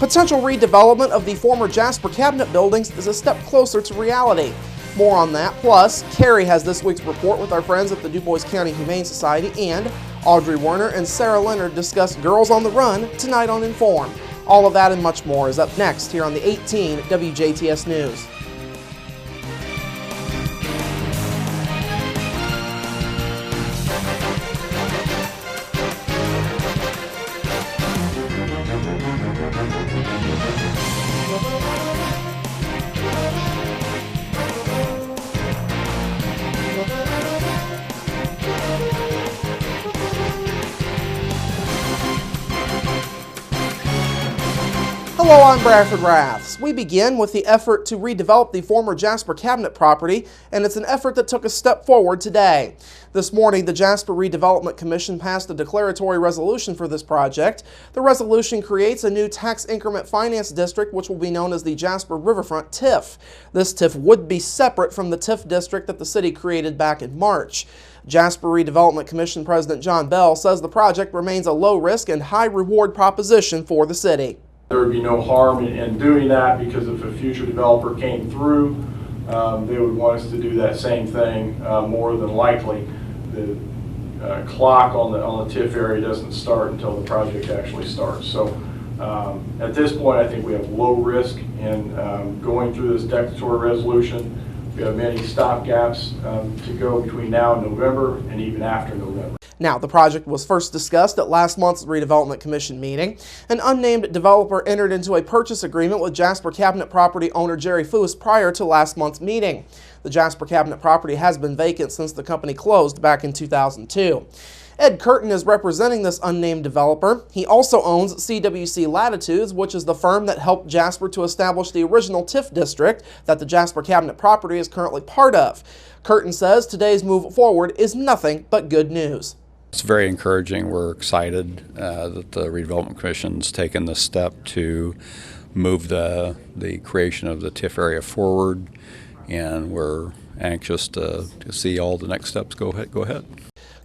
Potential redevelopment of the former Jasper Cabinet buildings is a step closer to reality. More on that, plus Carrie has this week's report with our friends at the Du Bois County Humane Society, and Audrey Werner and Sarah Leonard discuss Girls on the Run tonight on Inform. All of that and much more is up next here on the 18 WJTS News. Hello, I'm Bradford Raths. We begin with the effort to redevelop the former Jasper Cabinet property, and it's an effort that took a step forward today. This morning, the Jasper Redevelopment Commission passed a declaratory resolution for this project. The resolution creates a new tax increment finance district, which will be known as the Jasper Riverfront TIF. This TIF would be separate from the TIF district that the city created back in March. Jasper Redevelopment Commission President John Bell says the project remains a low-risk and high-reward proposition for the city. There would be no harm in doing that, because if a future developer came through, they would want us to do that same thing more than likely. The clock on the TIF area doesn't start until the project actually starts. So at this point, I think we have low risk in going through this declaratory resolution. We have many stopgaps to go between now and November, and even after November. Now, the project was first discussed at last month's Redevelopment Commission meeting. An unnamed developer entered into a purchase agreement with Jasper Cabinet property owner Jerry Foos prior to last month's meeting. The Jasper Cabinet property has been vacant since the company closed back in 2002. Ed Curtin is representing this unnamed developer. He also owns CWC Latitudes, which is the firm that helped Jasper to establish the original TIF district that the Jasper Cabinet property is currently part of. Curtin says today's move forward is nothing but good news. It's very encouraging. We're excited that the Redevelopment Commission's taken this step to move the creation of the TIF area forward, and we're anxious to see all the next steps go ahead.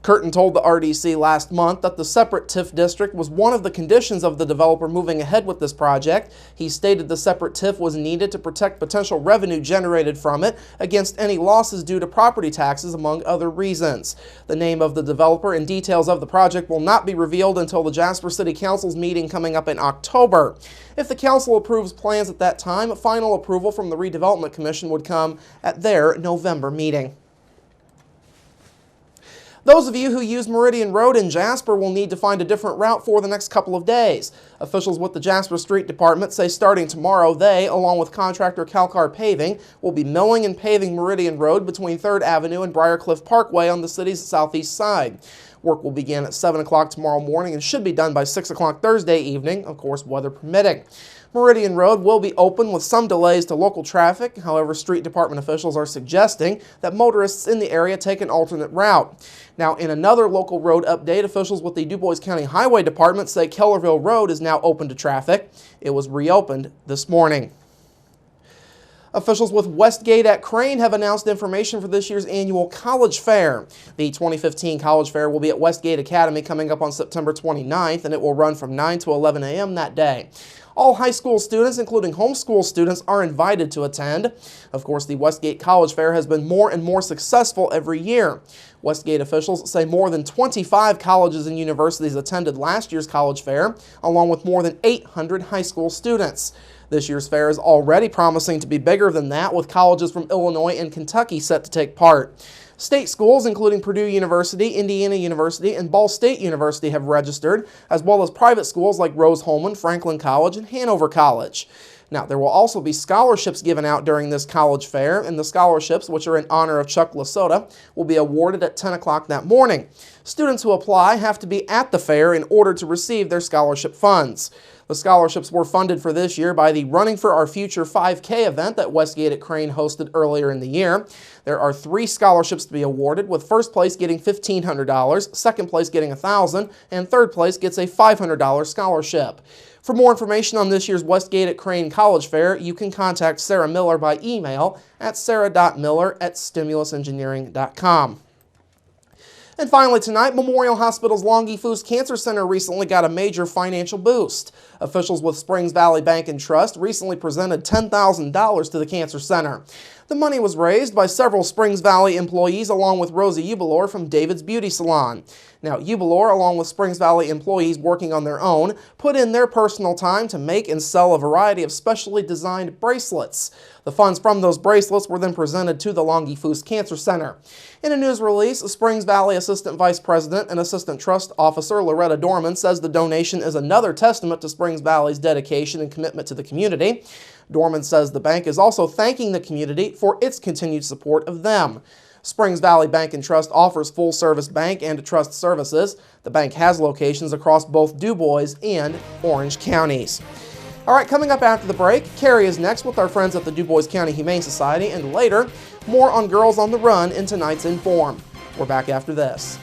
Curtin told the RDC last month that the separate TIF district was one of the conditions of the developer moving ahead with this project. He stated the separate TIF was needed to protect potential revenue generated from it against any losses due to property taxes, among other reasons. The name of the developer and details of the project will not be revealed until the Jasper City Council's meeting coming up in October. If the council approves plans at that time, final approval from the Redevelopment Commission would come at their November meeting. Those of you who use Meridian Road in Jasper will need to find a different route for the next couple of days. Officials with the Jasper Street Department say starting tomorrow, they, along with contractor Calcar Paving, will be milling and paving Meridian Road between 3rd Avenue and Briarcliff Parkway on the city's southeast side. Work will begin at 7 o'clock tomorrow morning and should be done by 6 o'clock Thursday evening, of course, weather permitting. Meridian Road will be open with some delays to local traffic. However, street department officials are suggesting that motorists in the area take an alternate route. Now, in another local road update, officials with the Du Bois County Highway Department say Kellerville Road is now open to traffic. It was reopened this morning. Officials with Westgate at Crane have announced information for this year's annual College Fair. The 2015 College Fair will be at Westgate Academy coming up on September 29th, and it will run from 9 to 11 a.m. that day. All high school students, including homeschool students, are invited to attend. Of course, the Westgate College Fair has been more and more successful every year. Westgate officials say more than 25 colleges and universities attended last year's College Fair, along with more than 800 high school students. This year's fair is already promising to be bigger than that, with colleges from Illinois and Kentucky set to take part. State schools, including Purdue University, Indiana University, and Ball State University have registered, as well as private schools like Rose-Hulman, Franklin College, and Hanover College. Now, there will also be scholarships given out during this college fair, and the scholarships, which are in honor of Chuck Lasota, will be awarded at 10 o'clock that morning. Students who apply have to be at the fair in order to receive their scholarship funds. The scholarships were funded for this year by the Running for Our Future 5K event that Westgate at Crane hosted earlier in the year. There are 3 scholarships to be awarded, with first place getting $1,500, second place getting $1,000, and third place gets a $500 scholarship. For more information on this year's Westgate at Crane College Fair, you can contact Sarah Miller by email at sarah.miller@stimulusengineering.com. And finally tonight, Memorial Hospital's Longy-Foos Cancer Center recently got a major financial boost. Officials with Springs Valley Bank and Trust recently presented $10,000 to the Cancer Center. The money was raised by several Springs Valley employees along with Rosie Ubalor from David's Beauty Salon. Now, Ubalor, along with Springs Valley employees working on their own, put in their personal time to make and sell a variety of specially designed bracelets. The funds from those bracelets were then presented to the Longy-Foos Cancer Center. In a news release, Springs Valley Assistant Vice President and Assistant Trust Officer Loretta Dorman says the donation is another testament to Springs Valley's dedication and commitment to the community. Dorman says the bank is also thanking the community for its continued support of them. Springs Valley Bank and Trust offers full-service bank and trust services. The bank has locations across both DuBois and Orange counties. All right, coming up after the break, Carrie is next with our friends at the DuBois County Humane Society, and later, more on Girls on the Run in tonight's Inform. We're back after this.